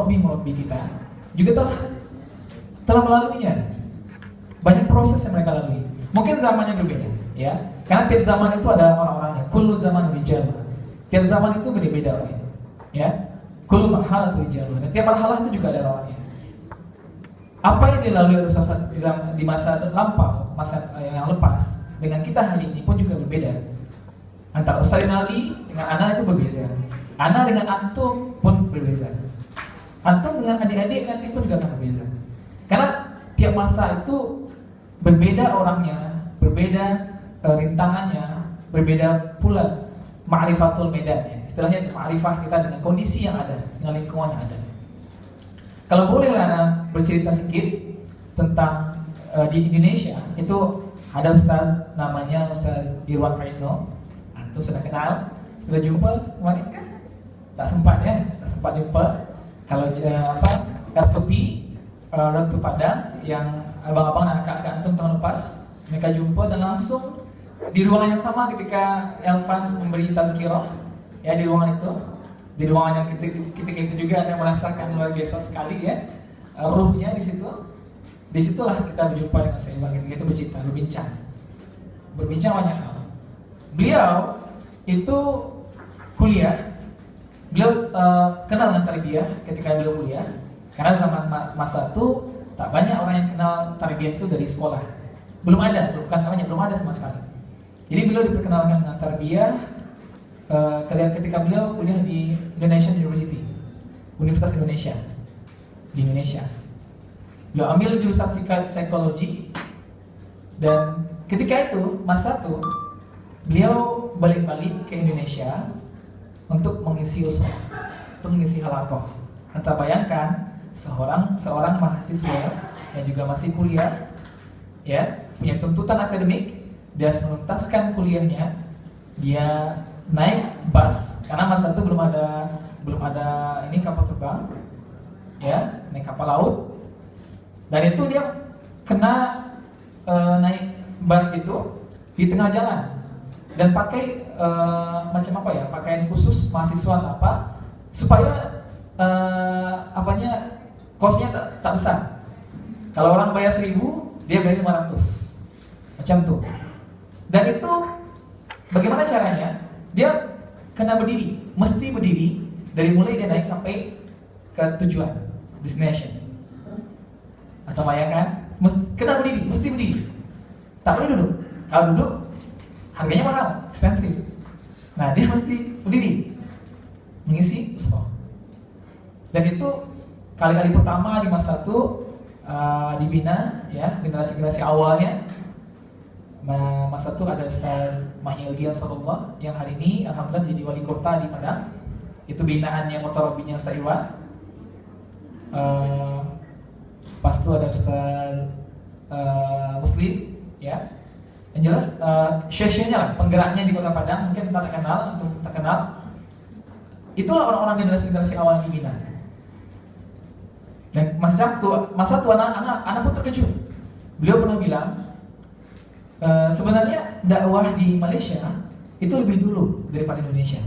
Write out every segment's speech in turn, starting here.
murabbi kita juga telah melaluinya. Banyak proses yang mereka lalui. Mungkin zamannya berbeda, ya. Karena tiap zaman itu ada orang-orangnya. Kullu zaman rijal. Tiap zaman itu beda-beda orangnya, ya. Kullu marhalatu rijal. Dan tiap marhalah itu juga ada orangnya. Apa yang dilalui Rasulullah di masa lampau, masa yang lepas, dengan kita hari ini pun juga berbeda. Antara Ustaz Ali dengan Ana itu berbeza. Ana dengan antum pun berbeza. Antum dengan adik-adik nanti pun juga akan berbeza. Karena tiap masa itu berbeda orangnya, berbeda rintangannya, berbeda pula ma'rifatul medannya. Istilahnya ma'rifah kita dengan kondisi yang ada, dengan lingkungan yang ada. Kalau boleh Ana bercerita sedikit tentang di Indonesia itu ada Ustaz namanya Ustaz Irwan Praetno. Antum sudah kenal, sudah jumpa kemarin kan? Tak sempat jumpa. Kalau R2P Ratu Padang yang abang-abang dan kakak antum tahun lepas, mereka jumpa dan langsung di ruangan yang sama ketika Elvans memberi tazkirah, ya, di ruangan itu. Di ruangan yang ketika itu juga Anda merasakan luar biasa sekali, ya, ruhnya di situ. Disitulah kita berjumpa dengan saya ketika itu berbincang banyak hal. Beliau itu kuliah, beliau kenal dengan tarbiyah ketika beliau kuliah. Karena zaman masa itu tak banyak orang yang kenal tarbiyah itu dari sekolah. Belum ada sama sekali. Jadi beliau diperkenalkan dengan tarbiyah ketika beliau kuliah di Indonesian University, Universitas Indonesia di Indonesia. Beliau ambil jurusan psikologi dan ketika itu masa itu beliau balik-balik ke Indonesia untuk mengisi usul, untuk mengisi halaqah. Anda bayangkan seorang mahasiswa yang juga masih kuliah, ya, punya tuntutan akademik, dia harus menuntaskan kuliahnya, dia naik bus karena masa itu belum ada ini kapal terbang, ya, naik kapal laut, dan itu dia kena naik bus itu di tengah jalan dan pakai pakaian khusus mahasiswa supaya kosnya tak besar. Kalau orang bayar 1.000, dia bayar 500, macam tuh. Dan itu bagaimana caranya? Dia kena mesti berdiri dari mulai dia naik sampai ke tujuan, destination. Atau bayangkan, kena mesti berdiri. Tak boleh duduk. Kalau duduk, harganya mahal, expensive. Nah, dia mesti berdiri mengisi usul. Dan itu kali-kali pertama di masa itu dibina, ya, generasi awalnya. Masa itu ada Ustaz Mahyilgi Sallallahu yang hari ini alhamdulillah menjadi wali kota di Padang. Itu binaannya mutarabinya Ustaz Iwan. Pas itu ada Ustaz Muslim, ya. Yang jelas syekh-syekhnya lah, penggeraknya di Kota Padang, mungkin kita tak kenal. Itulah orang-orang generasi awal dibina. Dan masa itu anak pun terkejut. Beliau pernah bilang, sebenarnya dakwah di Malaysia itu lebih dulu daripada Indonesia.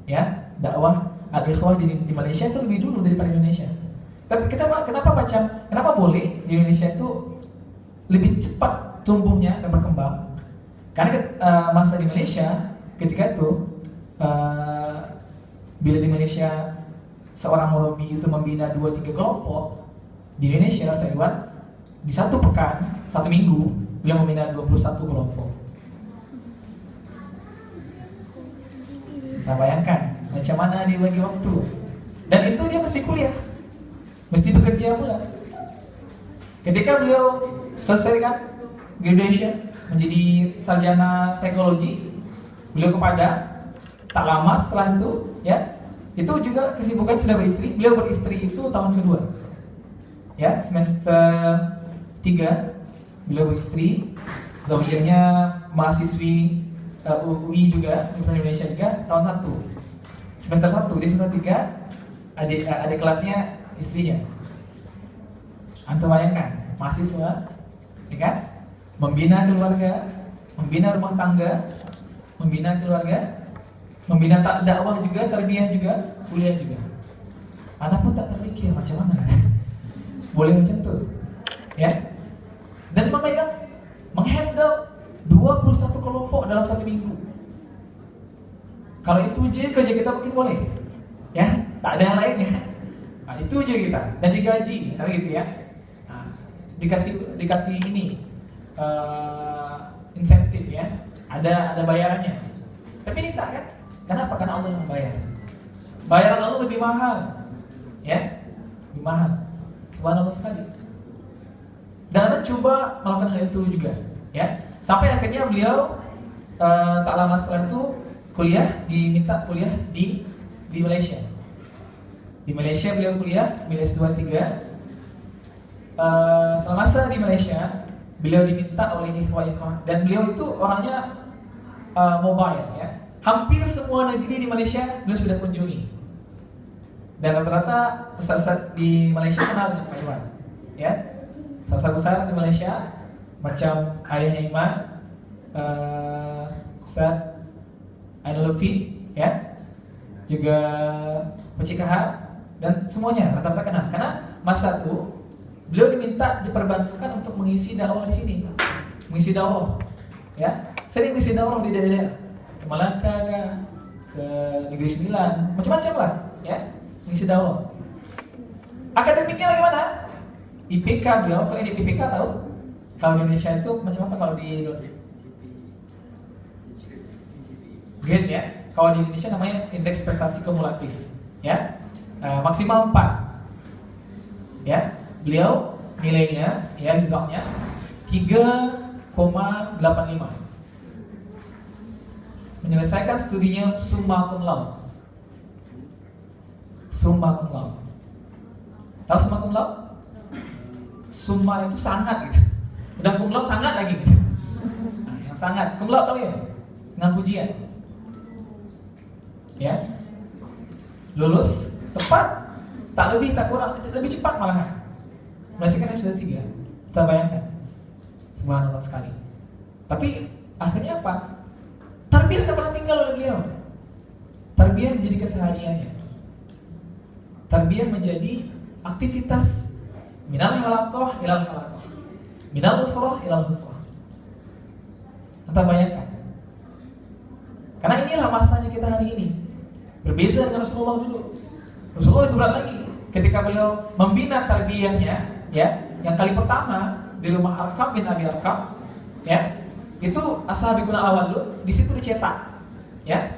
Ya, dakwah al-ikhwah di Malaysia itu lebih dulu daripada Indonesia. Tapi kenapa boleh di Indonesia itu lebih cepat tumbuhnya dan berkembang? Karena masa di Malaysia ketika itu bila di Malaysia seorang murabbi itu membina 2-3 kelompok, di Indonesia Iwan di satu pekan, 1 minggu beliau membina 21 kelompok. Kita bayangkan macam mana dia bagi waktu. Dan itu dia mesti kuliah, mesti bekerja pula. Ketika beliau selesaikan graduation menjadi sarjana psikologi, beliau ke Padang. Tak lama setelah itu, ya, itu juga kesibukan sudah beristri. Beliau beristri itu tahun kedua, ya, semester 3 beliau beristri. Zaujahnya mahasiswi UI juga, Universitas Indonesia juga, tahun 1 semester 1, di semester 3 adik kelasnya istrinya. Antum bayangkan, mahasiswa, ya kan, membina keluarga, membina rumah tangga, membina keluarga, membina dakwah juga, tarbiyah juga, kuliah juga. Anak pun Aku tak terpikir macam mana boleh macam tu, ya. Dan menghandle 21 kelompok dalam 1 minggu. Kalau itu je kerja kita mungkin boleh, ya, tak ada yang lain ya. Nah, itu je kita, dan digaji, misalnya gitu ya. Nah, dikasih ini insentif ya, ada bayarannya. Tapi ini tak kan? Kenapa? Karena Allah yang membayar. Bayaran Allah lebih mahal, ya, lebih mahal. Subhanallah sekali. Dan Anda coba melakukan hal itu juga, ya. Sampai akhirnya beliau tak lama setelah itu diminta kuliah di Malaysia. Di Malaysia beliau kuliah, beliau S2 S3. Selama masa di Malaysia, beliau diminta oleh ikhwah-ikhwah, dan beliau itu orangnya mobile ya. Hampir semua negeri di Malaysia beliau sudah kunjungi. Dan rata-rata ustaz-ustaz di Malaysia kenal dengan Pak Iwan, ya. Ustaz besar di Malaysia macam ayahnya Iman, Ustaz Ainul Lutfi, ya, juga Pecikahan, dan semuanya rata-rata kenal. Karena masa itu beliau diperbantukan untuk mengisi dakwah di sini, mengisi dakwah, ya. Sering mengisi dakwah di daerah ke Malaka, ke Negeri Sembilan, macam-macam lah, ya, mengisi dakwah. Akademiknya bagaimana? IPK beliau, kalau di IPK tahu? Kalau di Indonesia itu macam apa kalau di luar? Grade ya. Kalau di Indonesia namanya indeks prestasi kumulatif, ya. Maksimal 4. Ya. Beliau nilainya, ya, resultnya 3,85. Menyelesaikan studinya summa cum laude. Summa cum laude. Tahu summa cum laude? Summa itu sangat gitu. Udah cum laude sangat lagi gitu. Nah, yang sangat. Cum laude tahu ya? Dengan pujian. Ya. Lulus tepat, tak lebih tak kurang, lebih cepat malahan. Menyelesaikan yang sudah 3. Kita bayangkan. Subhanallah sekali. Tapi akhirnya apa? Tarbiyah tak pernah tinggal oleh beliau. Tarbiyah menjadi kesehariannya. Tarbiyah menjadi aktivitas minal halaqah ilal halaqah, minal husrah ilal husrah. Anda bayangkan. Karena inilah masanya kita hari ini. Berbeza dengan Rasulullah dulu. Rasulullah lebih berat lagi. Ketika beliau membina tarbiyahnya, ya, yang kali pertama di rumah Arqam bin Abi Arqam, ya, itu ashabikun al-awwal dulu, di situ dicetak, ya,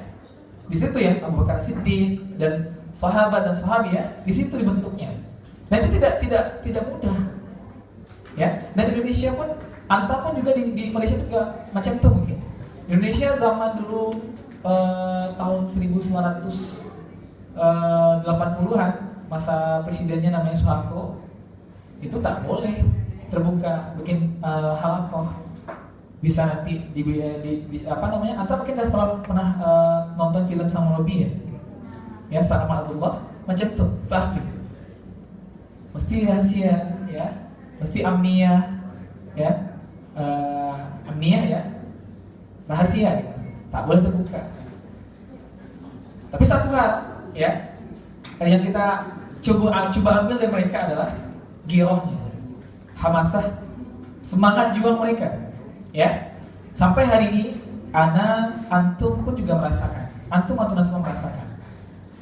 di situ ya Abu Bakar Siddiq dan sahabat dan sahabi, ya, di situ dibentuknya. Dan itu tidak mudah, ya. Dan di Indonesia pun, anta pun juga di Malaysia juga macam itu mungkin. Indonesia zaman dulu tahun 1980-an, masa presidennya namanya Soeharto, itu tak boleh terbuka bikin halaqah. Bisa nanti di apa namanya? Anta mungkin pernah nonton film Sang Robi ya? Ya, Sama Abdullah, macam itu asli. Mesti rahasia, ya, mesti amniyah, ya, amniyah, ya, rahasia, gitu. Tak boleh terbuka. Tapi satu hal, ya, yang kita coba ambil dari mereka adalah girohnya, hamasah, semangat juang mereka, ya. Sampai hari ini, antum pun juga merasakan, antum semua merasakan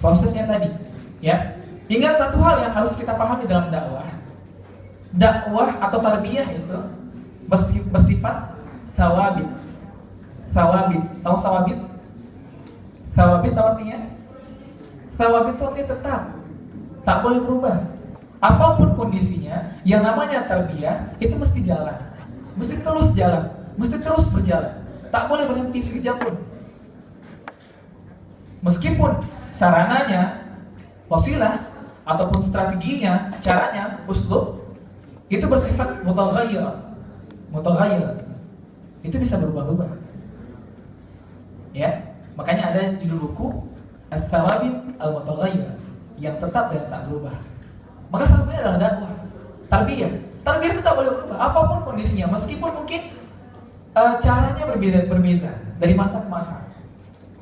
prosesnya tadi, ya. Ingat satu hal yang harus kita pahami dalam dakwah. Dakwah atau tarbiyah itu bersifat thawabit. Thawabit, tahu thawabit? Thawabit tahu artinya? Thawabit itu artinya tetap, tak boleh berubah. Apapun kondisinya, yang namanya tarbiyah itu mesti jalan, mesti terus jalan, mesti terus berjalan, tak boleh berhenti sekejap pun. Meskipun sarananya, wasilah ataupun strateginya, caranya, uslub itu bersifat mutaghayyir. Itu bisa berubah-ubah. Ya, makanya ada judul buku Ats-Tsawabit Al-Mutaghayyir, yang tetap dan tak berubah. Maka salah satunya adalah dakwah, tarbiyah. Tarbiyah itu tak boleh berubah apapun kondisinya, meskipun mungkin caranya berbeza dari masa ke masa.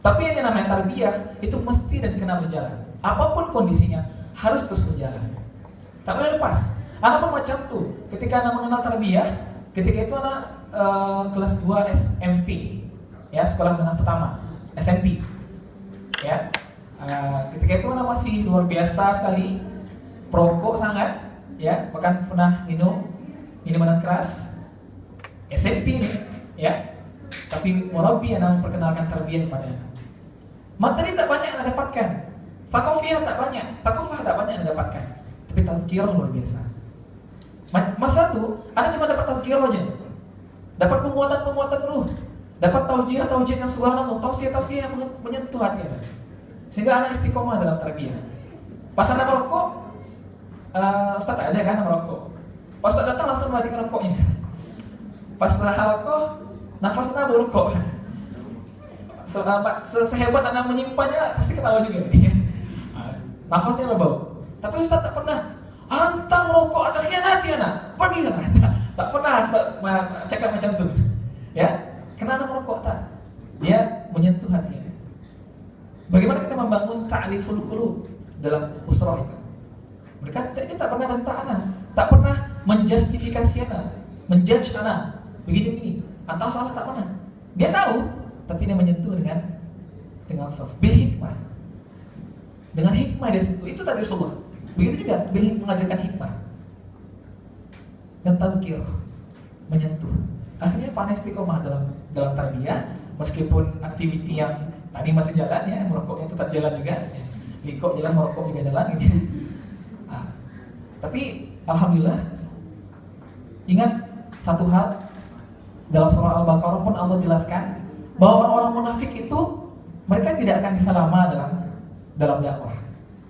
Tapi yang namanya tarbiyah itu mesti dan kena berjalan. Apapun kondisinya, harus terus berjalan. Tak boleh lepas. Anak pun macam tuh. Ketika anak mengenal tarbiyah, ketika itu anak kelas 2 SMP, ya, sekolah menengah pertama, SMP, ya. Ketika itu anak masih luar biasa sekali, perokok sangat, ya, bahkan pernah minum minuman keras. SMP ini, ya. Tapi murabi yang memperkenalkan tarbiyah kepada anak. Materi tak banyak yang anda dapatkan, thaqafiyah tak banyak, thaqafah tak banyak yang anda dapatkan, tapi tazkirah luar biasa. Masa itu, anda cuma dapat tazkirah aja, dapat penguatan ruh, dapat taujiah yang subhanallah, tausiah yang menyentuh hati anda, sehingga anak istiqomah dalam tarbiyah. Pas anda merokok, Ustaz tak ada kan merokok. Pas Ustaz datang langsung matikan rokoknya. Pas halaqah, nafas anda berokok. Sehebat anak menyimpannya pasti ketawa juga. Nafasnya bau. Tapi Ustaz tak pernah antang rokok atau khianati anak. Pergi sana. Tak pernah cakap macam tu. Ya, kenapa merokok tak? Dia menyentuh hatinya. Bagaimana kita membangun ta'liful qulub dalam usrah itu? Mereka dia tak pernah bentak anak, tak pernah menjustifikasi anak, menjudge anak. Begini, atau salah tak pernah. Dia tahu, tapi dia menyentuh dengan soft, bil hikmah. Dengan hikmah dia sentuh. Itu tadi Rasulullah. Begitu juga mengajarkan hikmah dan tazkir, menyentuh. Akhirnya pandai istiqomah dalam tarbiyah, meskipun aktiviti yang tadi masih jalan, ya, merokoknya tetap jalan juga, ya. Likok jalan, merokok juga jalan gitu. Tapi alhamdulillah, ingat satu hal, dalam surah Al-Baqarah pun Allah jelaskan bahwa orang-orang munafik itu mereka tidak akan bisa lama dalam dakwah.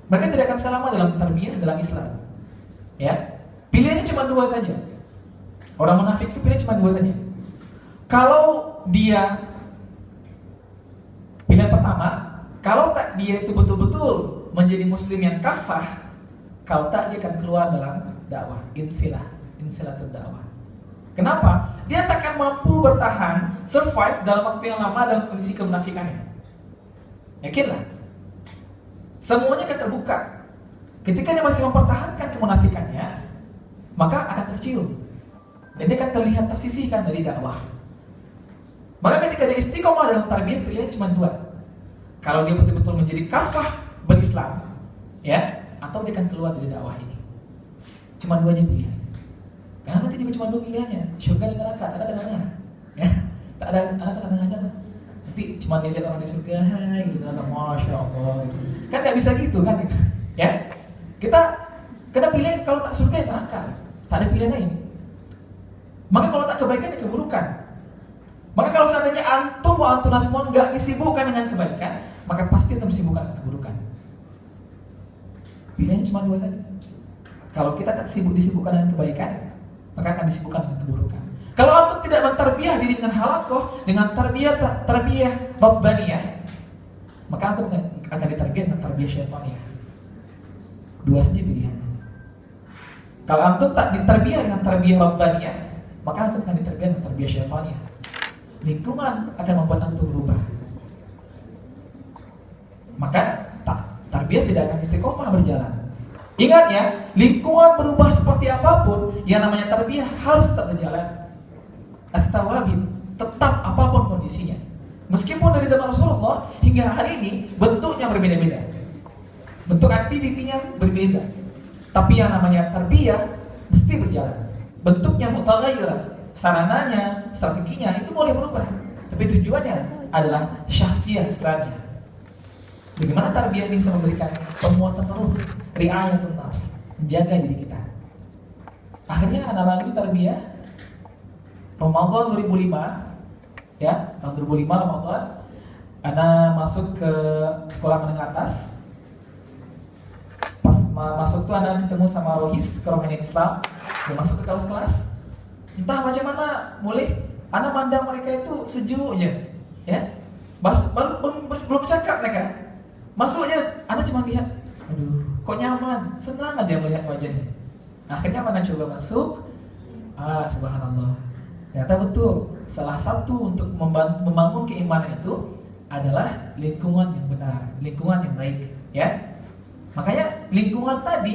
Mereka tidak akan bisa lama dalam tarbiyah, dalam Islam. Ya, pilihannya cuma dua saja. Orang munafik itu pilihan cuma dua saja. Kalau dia, pilihan pertama, kalau tak dia itu betul-betul menjadi muslim yang kafah, kalau tak dia akan keluar dalam dakwah, insilatul dakwah. Kenapa? Dia tak akan mampu bertahan, survive dalam waktu yang lama dalam kondisi kemunafikannya. Yakinlah, semuanya akan terbuka. Ketika dia masih mempertahankan kemunafikannya, maka akan tercium dan dia akan terlihat tersisihkan dari dakwah. Maka ketika dia istiqomah dalam tarbiyah, pilihan cuma dua. Kalau dia betul-betul menjadi kafah berislam, ya, atau dia akan keluar dari dakwah ini. Cuma dua aja pilihan. Karena nanti juga cuma dua pilihannya, surga dan neraka, tak ada tengah-tengah, ya, tak ada tengah-tengah aja. Nanti cuma dilihat orang di surga, hai, gitu, masya Allah, gitu. Kan nggak bisa gitu kan, gitu. Ya, kita kena pilih kalau tak surga ya neraka, tak ada pilihan lain. Maka kalau tak kebaikan ya keburukan. Maka kalau seandainya antum semua nggak disibukkan dengan kebaikan, maka pasti antum disibukkan dengan keburukan. Pilihannya cuma dua saja. Kalau kita tak disibukkan dengan kebaikan, maka akan disibukkan dengan keburukan. Kalau antum tidak mentarbiyah diri dengan halaqah, dengan tarbiyah rabbaniyah, maka antum akan ditarbiyah dengan tarbiyah syaitaniyah. Dua saja pilihannya. Kalau antum tak ditarbiyah dengan tarbiyah rabbaniyah, maka antum akan ditarbiyah dengan tarbiyah syaitaniyah. Lingkungan akan membuat antum berubah. Maka tarbiyah tidak akan istiqomah berjalan. Ingat ya, lingkungan berubah seperti apapun, yang namanya tarbiyah harus tetap berjalan. At-tawabin, tetap apapun kondisinya. Meskipun dari zaman Rasulullah hingga hari ini bentuknya berbeda-beda, bentuk aktivitinya berbeza, tapi yang namanya tarbiyah mesti berjalan. Bentuknya mutaghayyir, sarananya, strateginya itu boleh berubah, tapi tujuannya adalah syahsiyah Islamiyah. Bagaimana tarbiyah ini bisa memberikan penguatan ruh, riayatun nafs, menjaga diri kita. Akhirnya anak lalui tarbiyah Ramadan 2005, ya, tahun 2005 Ramadan, anak masuk ke sekolah menengah atas. Pas masuk tuh anak ketemu sama Rohis, kerohanian Islam, dia masuk ke kelas-kelas. Entah macam mana, mulai anak mandang mereka itu sejuk aja, ya, belum cakap mereka. Masuk aja, anak cuma lihat, aduh, kok nyaman, senang aja melihat wajahnya. Akhirnya mana coba masuk, subhanallah. Ternyata betul, salah satu untuk membangun keimanan itu adalah lingkungan yang benar, lingkungan yang baik, ya. Makanya lingkungan tadi